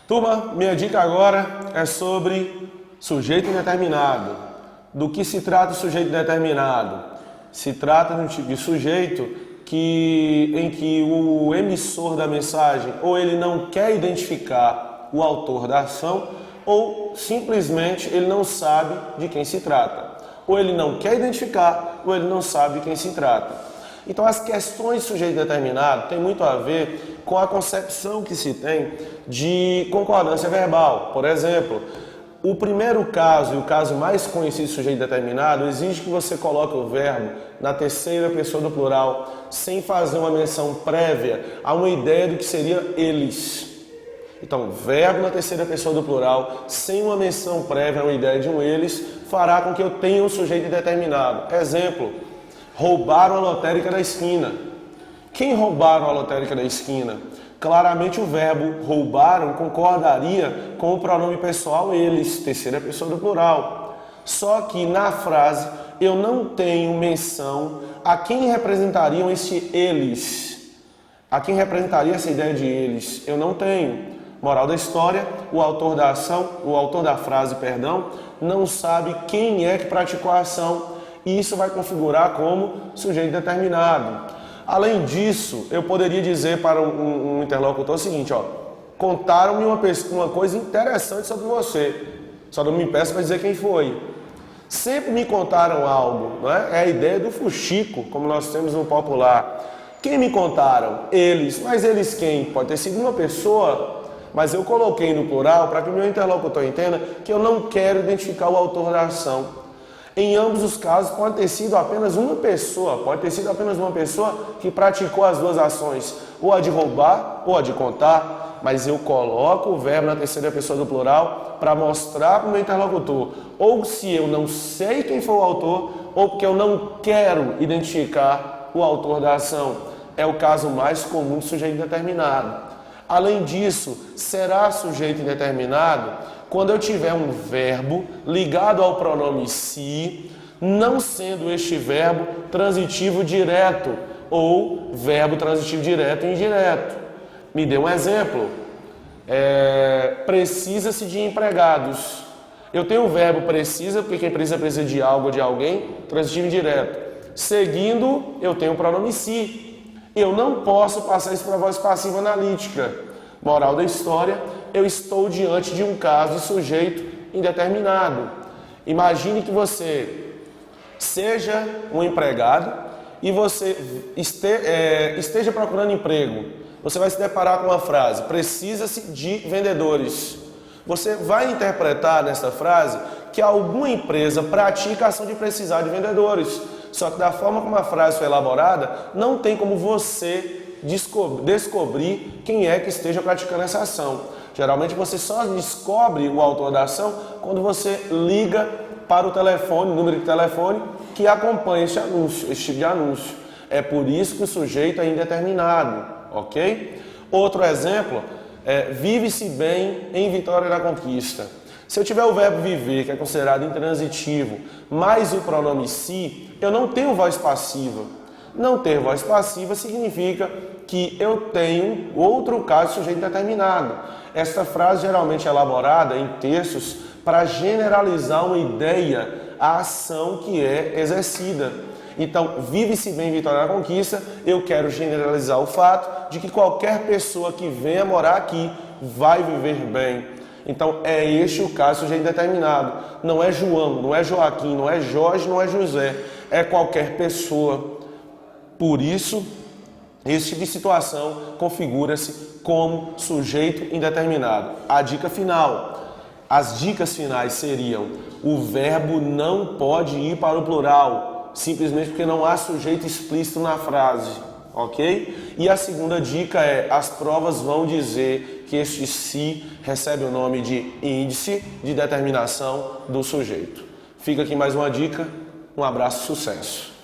Turma, minha dica agora é sobre sujeito indeterminado. Do que se trata o sujeito indeterminado? Se trata de um tipo de sujeito em que o emissor da mensagem ou ele não quer identificar o autor da ação ou simplesmente ele não sabe de quem se trata. Ou ele não quer identificar ou ele não sabe de quem se trata. Então, as questões de sujeito determinado têm muito a ver com a concepção que se tem de concordância verbal. Por exemplo, o primeiro caso e o caso mais conhecido de sujeito determinado exige que você coloque o verbo na terceira pessoa do plural sem fazer uma menção prévia a uma ideia do que seria eles. Então, verbo na terceira pessoa do plural sem uma menção prévia a uma ideia de um eles fará com que eu tenha um sujeito indeterminado. Exemplo: roubaram a lotérica da esquina. Quem roubaram a lotérica da esquina? Claramente o verbo roubaram concordaria com o pronome pessoal eles, terceira pessoa do plural. Só que na frase eu não tenho menção a quem representariam esse eles. A quem representaria essa ideia de eles? Eu não tenho. Moral da história: o autor da ação, o autor da frase, não sabe quem é que praticou a ação. E isso vai configurar como sujeito determinado. Além disso, eu poderia dizer para um interlocutor o seguinte: contaram-me uma coisa interessante sobre você, só não me peça para dizer quem foi. Sempre me contaram algo, não é? É a ideia do fuxico, como nós temos no popular. Quem me contaram? Eles. Mas eles quem? Pode ter sido uma pessoa, mas eu coloquei no plural para que o meu interlocutor entenda que eu não quero identificar o autor da ação. Em ambos os casos pode ter sido apenas uma pessoa, que praticou as duas ações, ou a de roubar ou a de contar, mas eu coloco o verbo na terceira pessoa do plural para mostrar para o meu interlocutor, ou se eu não sei quem foi o autor, ou porque eu não quero identificar o autor da ação. É o caso mais comum de sujeito indeterminado. Além disso, será sujeito indeterminado quando eu tiver um verbo ligado ao pronome se, não sendo este verbo transitivo direto ou verbo transitivo direto e indireto. Me dê um exemplo. Precisa-se de empregados. Eu tenho o verbo precisa, porque quem precisa de algo ou de alguém, transitivo direto. Seguindo, eu tenho o pronome se. Eu não posso passar isso para a voz passiva analítica. Moral da história: eu estou diante de um caso de sujeito indeterminado. Imagine que você seja um empregado e você esteja procurando emprego. Você vai se deparar com uma frase: precisa-se de vendedores. Você vai interpretar nessa frase que alguma empresa pratica a ação de precisar de vendedores. Só que da forma como a frase foi elaborada, não tem como você descobrir quem é que esteja praticando essa ação. Geralmente você só descobre o autor da ação quando você liga para o telefone, o número de telefone que acompanha esse tipo de anúncio. É por isso que o sujeito é indeterminado, ok? Outro exemplo é: vive-se bem em Vitória da Conquista. Se eu tiver o verbo viver, que é considerado intransitivo, mais o pronome se, eu não tenho voz passiva. Não ter voz passiva significa que eu tenho outro caso de sujeito determinado. Esta frase geralmente é elaborada em textos para generalizar uma ideia, a ação que é exercida. Então, vive-se bem em Vitória da Conquista, eu quero generalizar o fato de que qualquer pessoa que venha morar aqui vai viver bem. Então, é este o caso de sujeito determinado. Não é João, não é Joaquim, não é Jorge, não é José. É qualquer pessoa. Por isso, esse tipo de situação configura-se como sujeito indeterminado. A dica final. As dicas finais seriam: o verbo não pode ir para o plural, simplesmente porque não há sujeito explícito na frase, ok? E a segunda dica é: as provas vão dizer que este se recebe o nome de índice de determinação do sujeito. Fica aqui mais uma dica. Um abraço, sucesso!